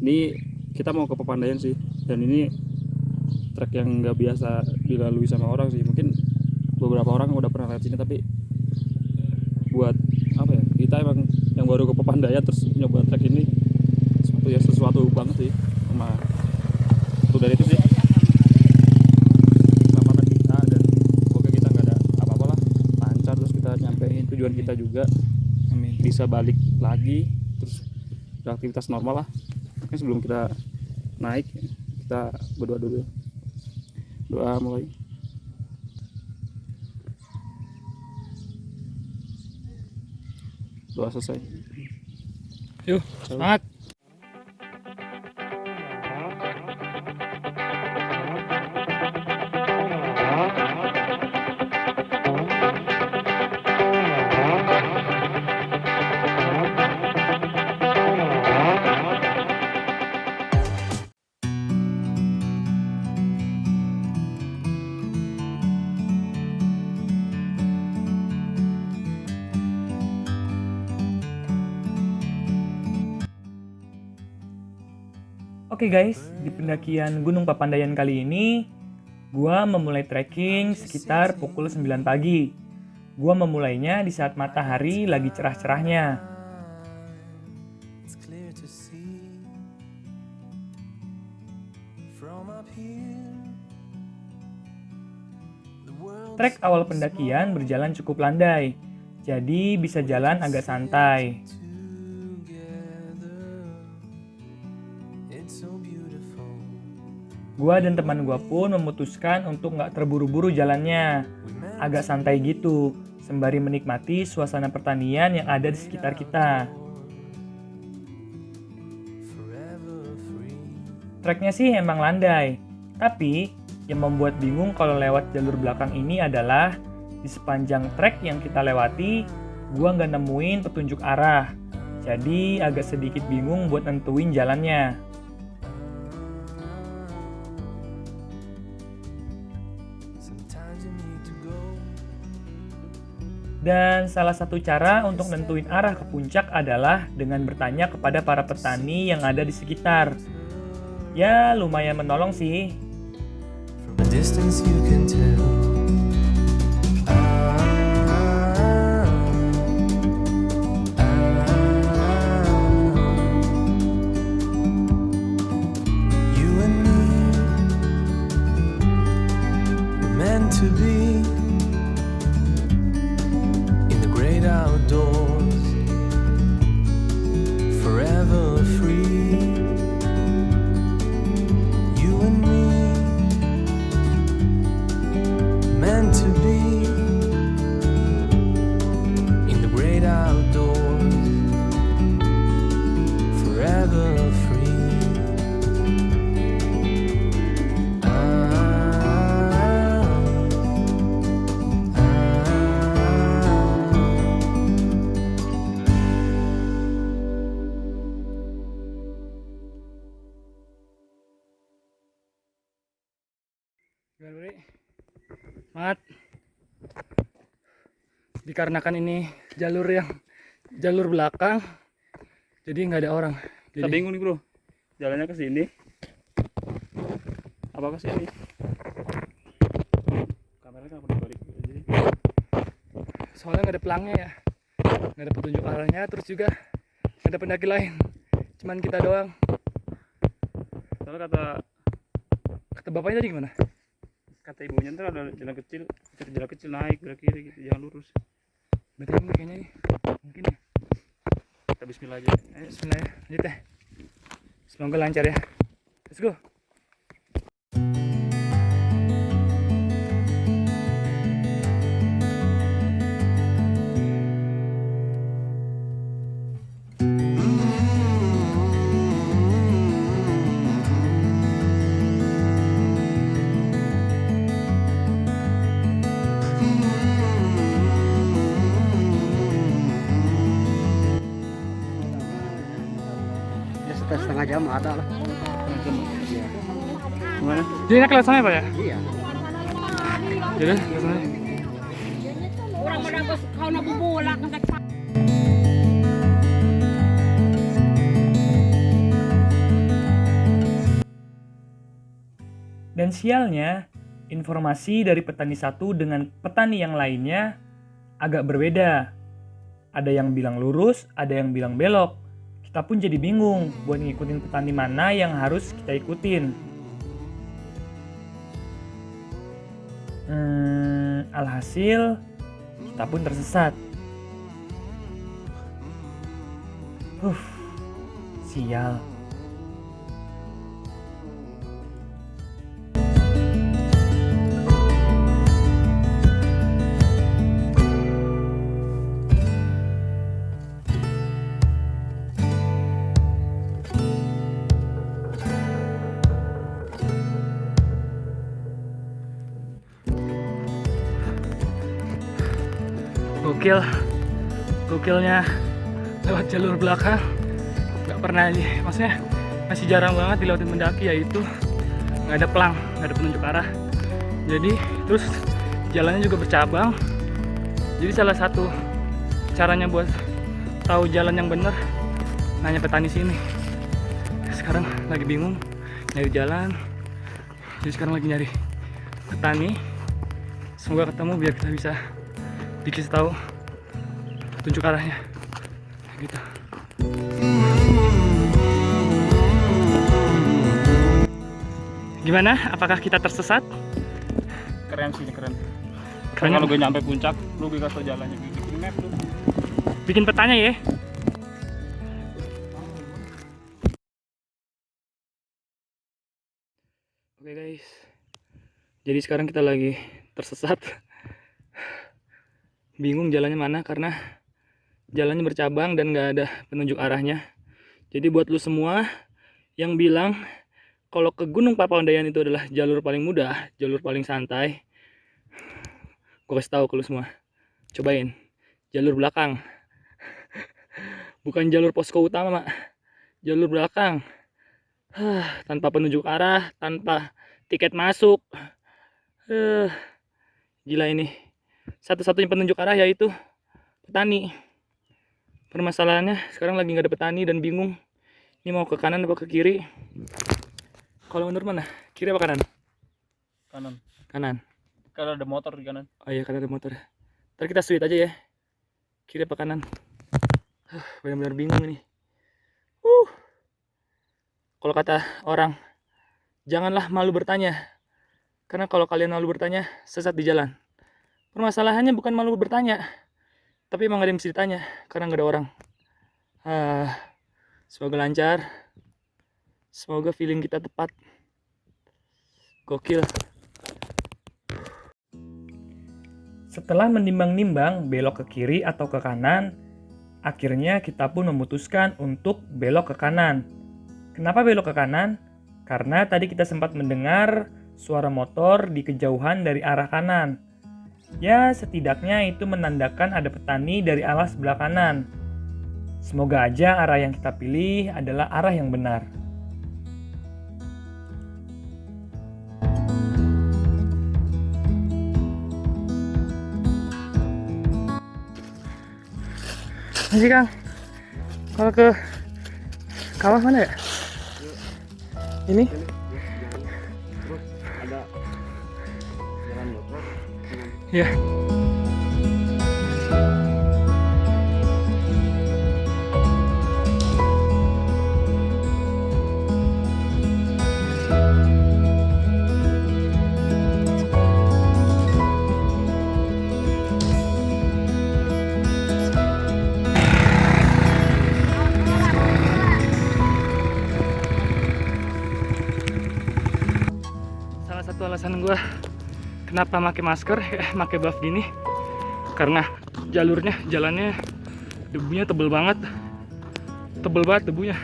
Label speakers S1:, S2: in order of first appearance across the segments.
S1: Ini kita mau ke Pepandayan sih, dan ini trek yang nggak biasa dilalui sama orang sih. Mungkin beberapa orang udah pernah lewat sini, tapi buat apa ya, kita emang yang baru ke Pepandayan terus nyoba trek ini sesuatu banget sih. Sama itu dari itu sih keselamatan kita, dan semoga kita nggak ada apa-apa lah, lancar, terus kita nyampein tujuan kita juga. Amin. Bisa balik lagi terus beraktivitas normal lah. Mungkin sebelum kita naik kita berdoa dulu. Doa mulai. Doa selesai. Yuk, semangat.
S2: Oke guys, di pendakian Gunung Papandayan kali ini, gua memulai trekking sekitar pukul 9 pagi. Gua memulainya di saat matahari lagi cerah-cerahnya. Trek awal pendakian berjalan cukup landai, jadi bisa jalan agak santai. Gua dan teman gua pun memutuskan untuk nggak terburu-buru jalannya, agak santai gitu, sembari menikmati suasana pertanian yang ada di sekitar kita. Treknya sih emang landai, tapi yang membuat bingung kalau lewat jalur belakang ini adalah di sepanjang trek yang kita lewati, gua nggak nemuin petunjuk arah, jadi agak sedikit bingung buat nentuin jalannya. Dan salah satu cara untuk nentuin arah ke puncak adalah dengan bertanya kepada para petani yang ada di sekitar. Ya, lumayan menolong sih.
S3: From a distance you can tell. You and me were meant to be outdoors, forever free. You and me, meant to be in the great outdoors, forever free.
S1: Semangat. Dikarenakan ini jalur belakang, jadi nggak ada orang. Kita bingung nih bro, jalannya ke sini apa ke sini? Kameranya kenapa dibalik? Soalnya nggak ada pelangnya ya, nggak ada petunjuk arahnya, terus juga nggak ada pendaki lain, cuman kita doang. Soalnya kata bapaknya tadi gimana? Kata ibunya ntar ada jalan kecil naik belok kiri gitu, jangan lurus. Berarti ini kayaknya nih mungkin ya. Kita bismillah aja. Ayo bismillah ya, lanjut ya. Semoga lancar ya. Let's go.
S4: Setengah jam ada lah. Iya.
S1: Gimana? Jadi enak lewat sana ya Pak ya?
S4: Iya.
S1: Jadi lewat sana.
S5: Orang menangkap kau nak bola kan.
S2: Dan sialnya, informasi dari petani satu dengan petani yang lainnya agak berbeda. Ada yang bilang lurus, ada yang bilang belok. Kita pun jadi bingung buat ngikutin petani mana yang harus kita ikutin. Alhasil, kita pun tersesat. Sial.
S1: Gokilnya lewat jalur belakang. Nggak pernah aja, maksudnya masih jarang banget dilewatin pendaki, yaitu nggak ada pelang, nggak ada penunjuk arah. Jadi terus jalannya juga bercabang. Jadi salah satu caranya buat tahu jalan yang bener nanya petani sini. Sekarang lagi bingung nyari jalan. Jadi sekarang lagi nyari petani. Semoga ketemu biar kita bisa dikasih tahu tunjuk arahnya gitu. Gimana? Apakah kita tersesat?
S4: Keren sih, keren.
S1: Keren.
S4: Kalau gue nyampe puncak, lu gue kasih jalannya, bikin map lu.
S1: Bikin petanya ya. Oke guys, jadi sekarang kita lagi tersesat. Bingung jalannya mana karena jalannya bercabang dan nggak ada penunjuk arahnya. Jadi buat lu semua yang bilang kalau ke Gunung Papandayan itu adalah jalur paling mudah, jalur paling santai, gue kasih tahu ke lu semua, cobain jalur belakang. Bukan jalur posko utama, Mak. Jalur belakang. Tanpa penunjuk arah, tanpa tiket masuk. Gila ini. Satu-satunya penunjuk arah yaitu petani. Permasalahannya sekarang lagi nggak ada petani dan bingung. Ini mau ke kanan atau ke kiri? Kalau menurut mana? Kiri apa kanan?
S4: Kanan.
S1: Kanan.
S4: Kalau ada motor di kanan.
S1: Oh iya, kanan ada motor. Ntar kita sweet aja ya. Kiri apa kanan? Benar-benar bingung ini. Kalau kata orang, janganlah malu bertanya. Karena kalau kalian malu bertanya, sesat di jalan. Permasalahannya bukan malu bertanya, tapi emang gak ada yang bisa ditanya karena gak ada orang. Semoga lancar. Semoga feeling kita tepat. Gokil.
S2: Setelah menimbang-nimbang belok ke kiri atau ke kanan, akhirnya kita pun memutuskan untuk belok ke kanan. Kenapa belok ke kanan? Karena tadi kita sempat mendengar suara motor di kejauhan dari arah kanan. Ya, setidaknya itu menandakan ada petani dari arah sebelah kanan. Semoga aja arah yang kita pilih adalah arah yang benar.
S1: Ini Kang, kalau ke kawah mana ya? Ini?
S4: Terus ada jalan motor.
S1: Ya. Salah satu alasan gue kenapa pakai masker, pakai buff gini, karena jalannya debunya tebel banget debunya,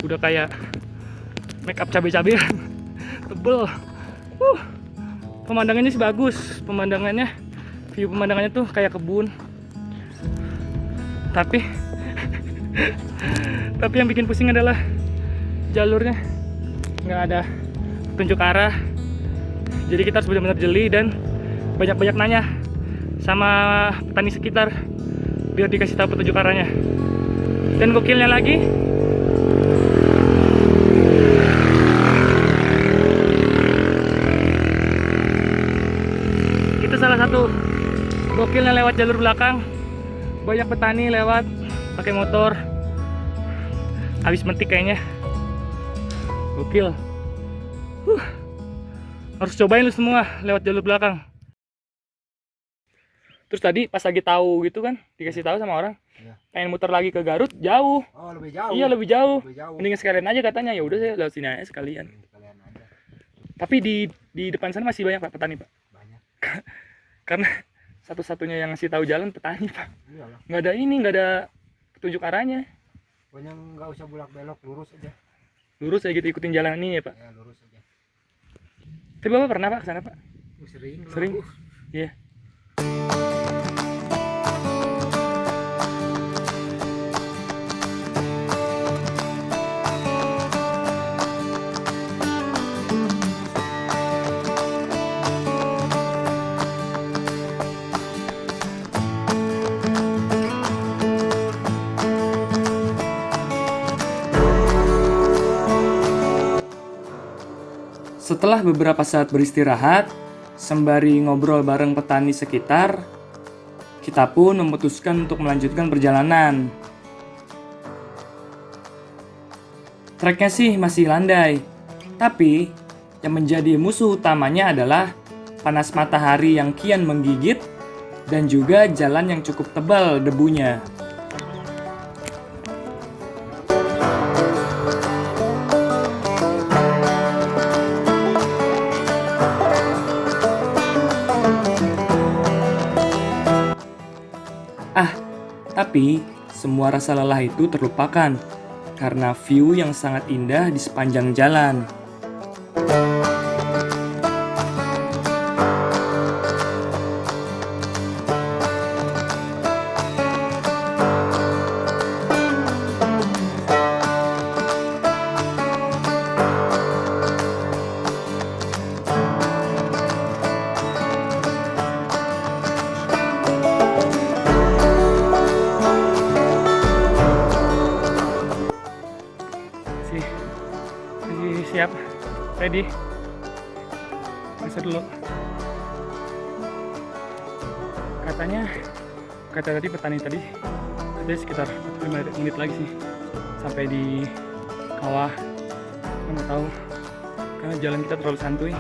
S1: udah kayak make up cabai-cabean, tebel. Pemandangannya sih bagus, view pemandangannya tuh kayak kebun, tapi yang bikin pusing adalah jalurnya nggak ada tunjuk arah. Jadi kita harus benar-benar jeli dan banyak-banyak nanya sama petani sekitar biar dikasih tahu petunjuk arahnya. Dan gokilnya lagi, Gokilnya lewat jalur belakang. Banyak petani lewat pakai motor. Habis metik kayaknya. Gokil. Harus cobain lu semua lewat jalur belakang. Terus tadi pas lagi tahu gitu kan, dikasih tahu sama orang, pengen muter lagi ke Garut, jauh.
S6: Oh, lebih jauh.
S1: Iya, lebih jauh.
S6: Lebih jauh.
S1: Mendingan sekalian aja katanya. Ya udah saya lewat sini aja sekalian.
S6: Sekalian aja.
S1: Tapi di depan sana masih banyak Pak petani, Pak.
S6: Banyak.
S1: Karena satu-satunya yang ngasih tahu jalan petani, Pak.
S6: Iyalah.
S1: Nggak ada petunjuk arahnya.
S6: Pokoknya nggak usah bulak-belok, lurus aja.
S1: Lurus aja gitu, ikutin jalan ini ya, Pak.
S6: Ya, lurus aja.
S1: Tapi Bapak pernah, Pak, ke sana, Pak?
S6: Sering.
S1: Sering? Iya. Setelah beberapa saat beristirahat, sembari ngobrol bareng petani sekitar, kita pun memutuskan untuk melanjutkan perjalanan. Treknya sih masih landai, tapi yang menjadi musuh utamanya adalah panas matahari yang kian menggigit dan juga jalan yang cukup tebal debunya. Tapi, semua rasa lelah itu terlupakan karena view yang sangat indah di sepanjang jalan. Masih siap, ready. Bisa dulu. Kata tadi petani tadi, katanya sekitar 5 menit lagi sih sampai di kawah. Nggak tahu, karena jalan kita terlalu santuy.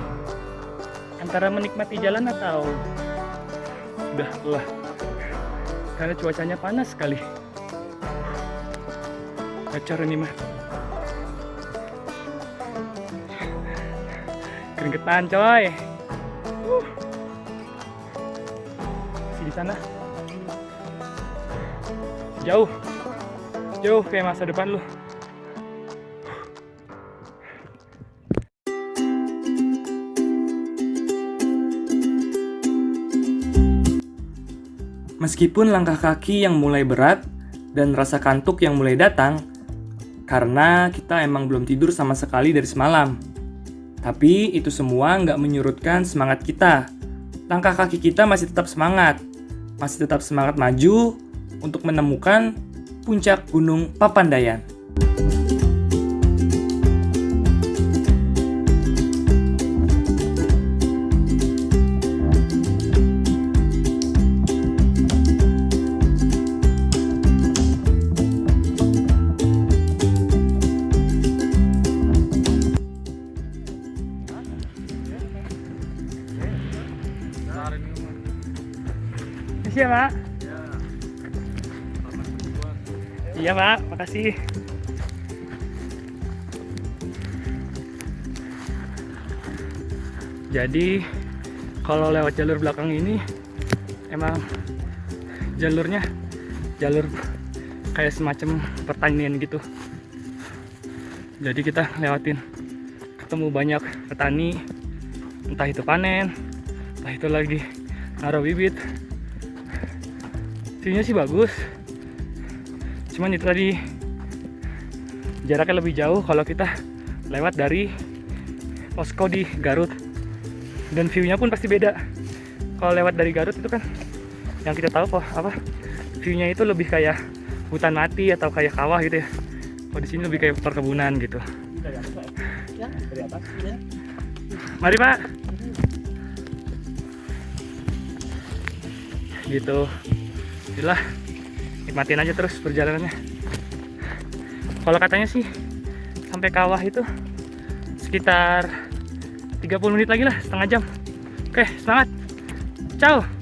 S1: Antara menikmati jalan atau sudah lelah, karena cuacanya panas sekali. Gacor ini mah. Keringetan coy. Di sana jauh kayak masa depan lu. Meskipun langkah kaki yang mulai berat dan rasa kantuk yang mulai datang, karena kita emang belum tidur sama sekali dari semalam. Tapi itu semua nggak menyurutkan semangat kita. Langkah kaki kita masih tetap semangat maju untuk menemukan puncak Gunung Papandayan. Iya Pak. Iya Pak, makasih. Jadi kalau lewat jalur belakang ini emang jalur kayak semacam pertanian gitu. Jadi kita lewatin, ketemu banyak petani, entah itu panen, entah itu lagi naruh bibit. View-nya sih bagus, cuman itu tadi jaraknya lebih jauh kalau kita lewat dari posko di Garut, dan view-nya pun pasti beda. Kalau lewat dari Garut itu kan yang kita tahu view-nya itu lebih kayak hutan mati atau kayak kawah gitu ya. Kalau di sini lebih kayak perkebunan gitu.
S6: Dari atas ya.
S1: Mari Pak. gitu. Itulah, nikmatin aja terus perjalanannya. Kalau katanya sih sampai kawah itu sekitar 30 menit lagi lah, setengah jam. Oke, semangat. Ciao.